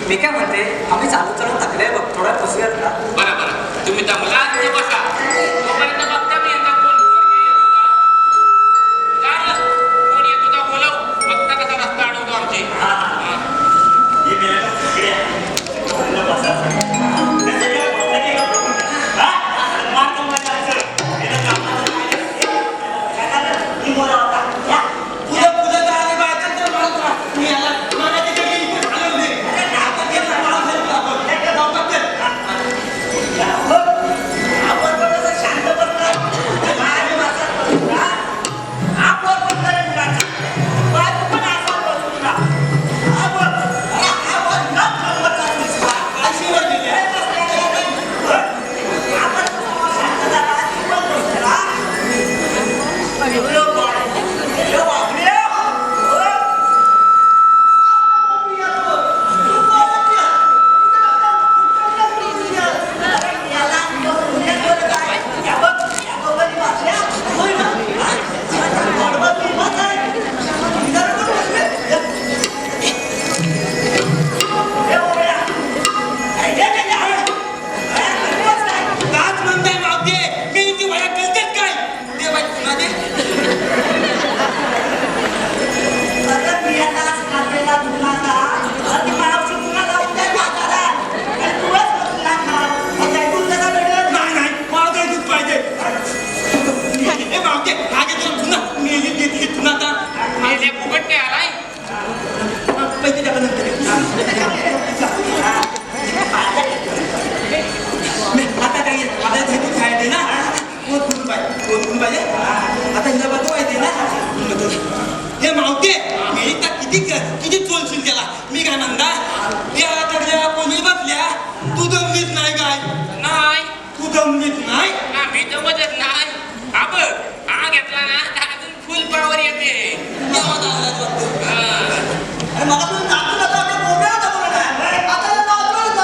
मी काय म्हणते आम्ही चालू चालू थकले बघ थोडा बसूयात का? बरं बरं तुम्ही दमला ते बसा. तोपर्यंत बघता मी यांचा फोन कोण येत होता बोलव बघता कसा रस्ता अडवतो आमचे. किती चोलशील त्याला मी काय म्हणता या तडल्या कोणी बसल्या तू दमलीच नाही काय नाही तू दमलीच नाही आम्ही दमतच नाही. हा घेतला ना अजून फुल पावर येते. मला तू नाचू नका मोठ्या दाखवलं नाही आता नाचू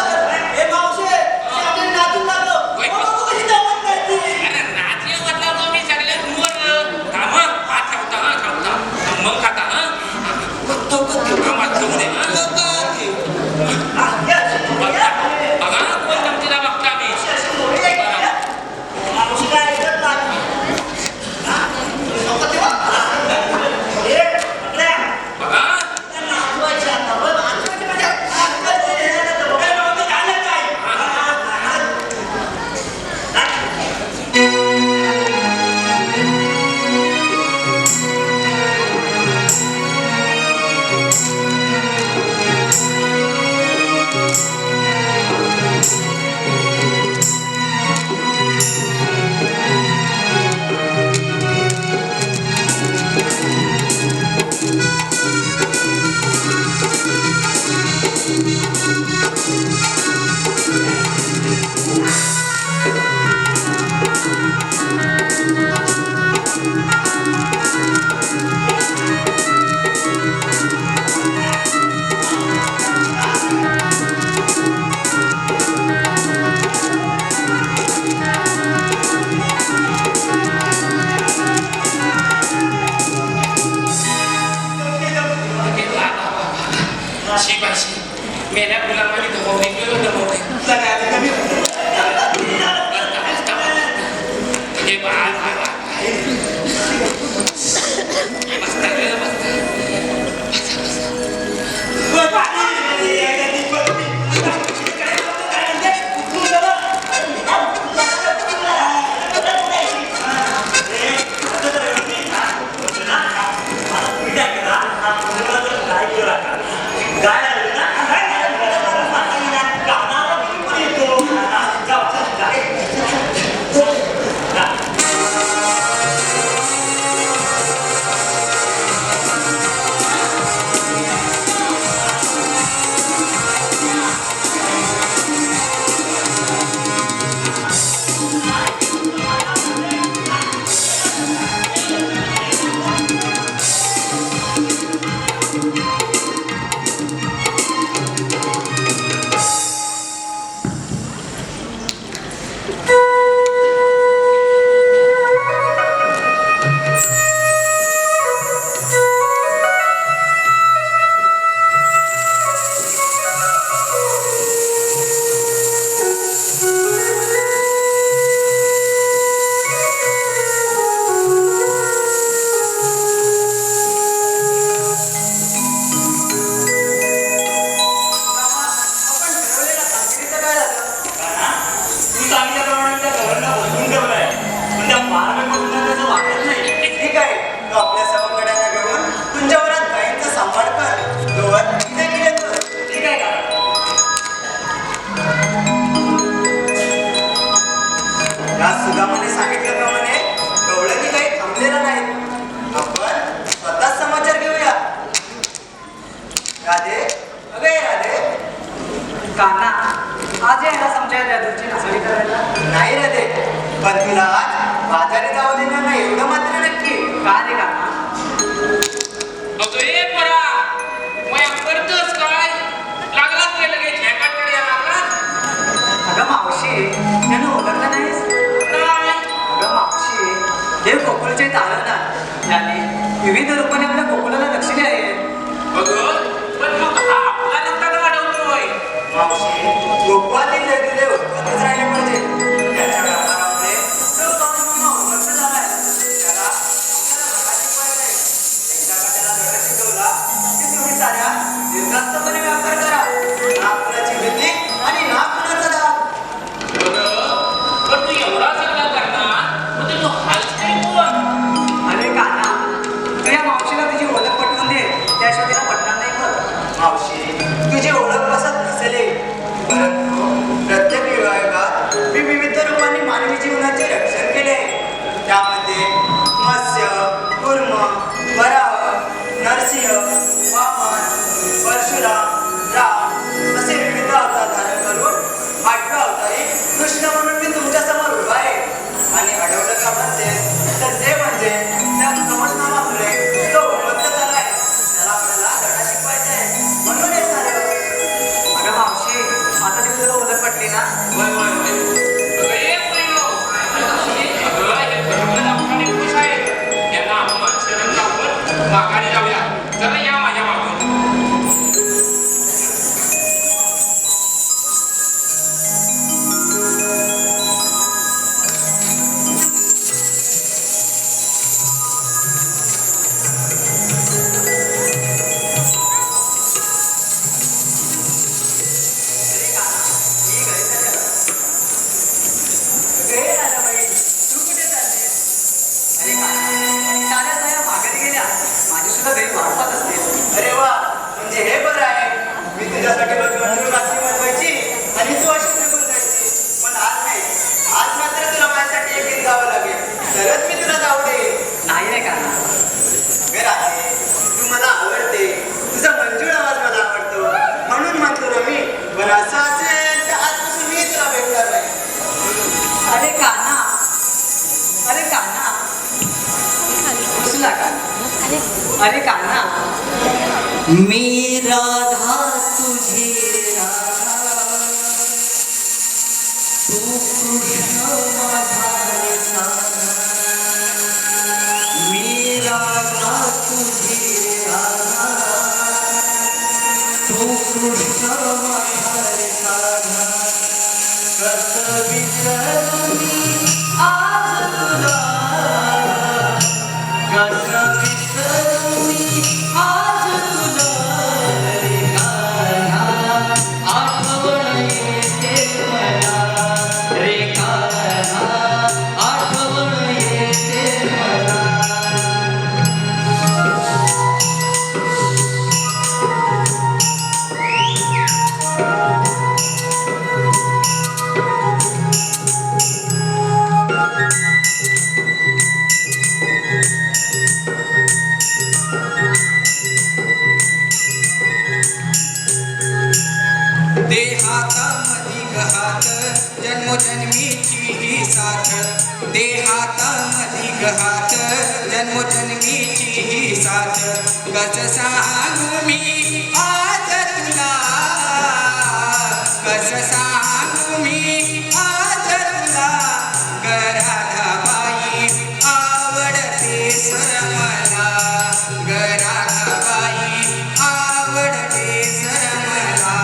हे मावशे आपण नाचून लागलो तू कशी दमत नाही ती अरे नाचले म्हटलं मी सगळे वर थांब हा ठेवता मग खाता मेल्या गुलामाने दमवले काय सांगितल्याप्रमाणे त्या गव्हर्नला बसवून ठेवलाय पण त्या मार्ग त्याचं वाटत नाही. ठीक आहे, तो आपल्या सवंगड्यांना घेऊन तुमच्या वरात गायींचा सांभाळ कर. गवर इथे गेले तर ठीक आहे का? या सुदामाने सांगितल्याप्रमाणे गवळणी काही थांबलेला नाही. आपण स्वतःच समाचार घेऊया. राधे, अगं ये राधे. काना आज यायला समजायला जादूची नासाडी करायला नाही राधे, पण तुला आज बाजारी जाऊ देणार नाही एवढं मात्र नक्की. का रे काना? अगं ए परा मया करतोस काय लागलाच रे लगेच ह्याकडे या लागला. अगं मावशी त्यानं ओळखलं नाहीस? नाही अगं मावशी हे गोकुळचे तारणहार याने विविध रूपाने आपल्या गोकुळाला लक्षणे आहेत. अगं पण मग हा आपला रस्ता वाढवतोय. मावशी, गोकुळातील जगदेव उत्पन्नच राहिले पाहिजे. त्याच्या व्यापारामुळे सर्व बाजूंना उन्मत्त झालाय. त्याला आपल्याला धडा शिकवायचा आहे. एकदा का त्याला धडा शिकवला की तुम्ही साऱ्या निर्धास्तपणे व्यापार करा. ना कुणाची भीती आणि ना कुणाचा दाब. अगं पण तू एवढा सगळा करणार मग तू हलते कोण? अरे काना तू या मावशीला तुझी ओळख पटवून दे, त्याशिवाय तिला पटणार नाही बघ. मावशी, तुझी ओळख बसत नसेल परंतु प्रत्येक विभागात मी विविध रूपाने मानवी जीवनाचे रक्षण केले. त्यामध्ये मत्स्य, कुर्म, वराह, नरसिंह, वामन, परशुराम, राम असे विविध अवतार धारण करून 8व्या अवतारी कृष्ण म्हणून मी तुमच्या समोर उभा आहे. आणि अडवलं का म्हणतेस तर ते म्हणजे त्या कमलनामामुळे तो उन्मत्त झालाय. त्याला आपल्याला धडा शिकवायचा आहे म्हणून हे झालं. अगं मावशी आता ती तुला ओळख पटली ना? वय वय वय अगं ए प्रियो अगं हे करून आपण खुश आहे. यांना आपण शरण जाऊन माघारी जाऊया. चला या माझ्या मागून. अरे काना मी घरी चालले. अगं राजाबाई तू कुठे चाललीस? अरे काना साऱ्या साऱ्या माघारी गेल्या. माझी सुद्धा घरी वाट पाहत असते. अरे वा, म्हणजे हे बरं आहे. मी तुझ्यासाठी मंजूर राशी बनवायची आणि तू अशी निघून जायची. पण आज नाही, आज मात्र तुला माझ्यासाठी एक गीत गावं लागेल तरच मी तुला जाऊ देईन. नाही रे काना. अगं राधे, तू मला आवडते. तुझा मंजूळ आवाज मला आवडतो म्हणून म्हणतो ना मी. पण असं असेल तर आजपासून मी तुला भेटणार नाही. अरे काना, अरे काना घुसला काना. अरे काना मी राधा तुझी राधा, तू कृष्ण माझा राधा. मी राधा तुझी राधा, तू कृष्ण माझा राधा. कसं विसरू मी आज तुला, कसं विसरू मी आज तुला. रे कान्हा आठवण येते मला, रे कान्हा आठवण येते मला. देहातामधी गहात जन्मोजन्मीची ही साथ, देहातामधी गहात जन्मोजन्मीची ही साथ. कसं सांगू मी आज तुला, कसं सांगू मी आज तुला. गराधाबाई आवडते सर मला, गराधाबाई आवडते सर मला.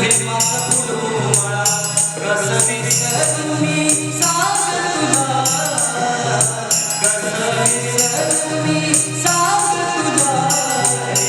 प्रेमाचा फुलमाळा कसं विसरू मी सांग तुला कसं विसरू मी सांग तुला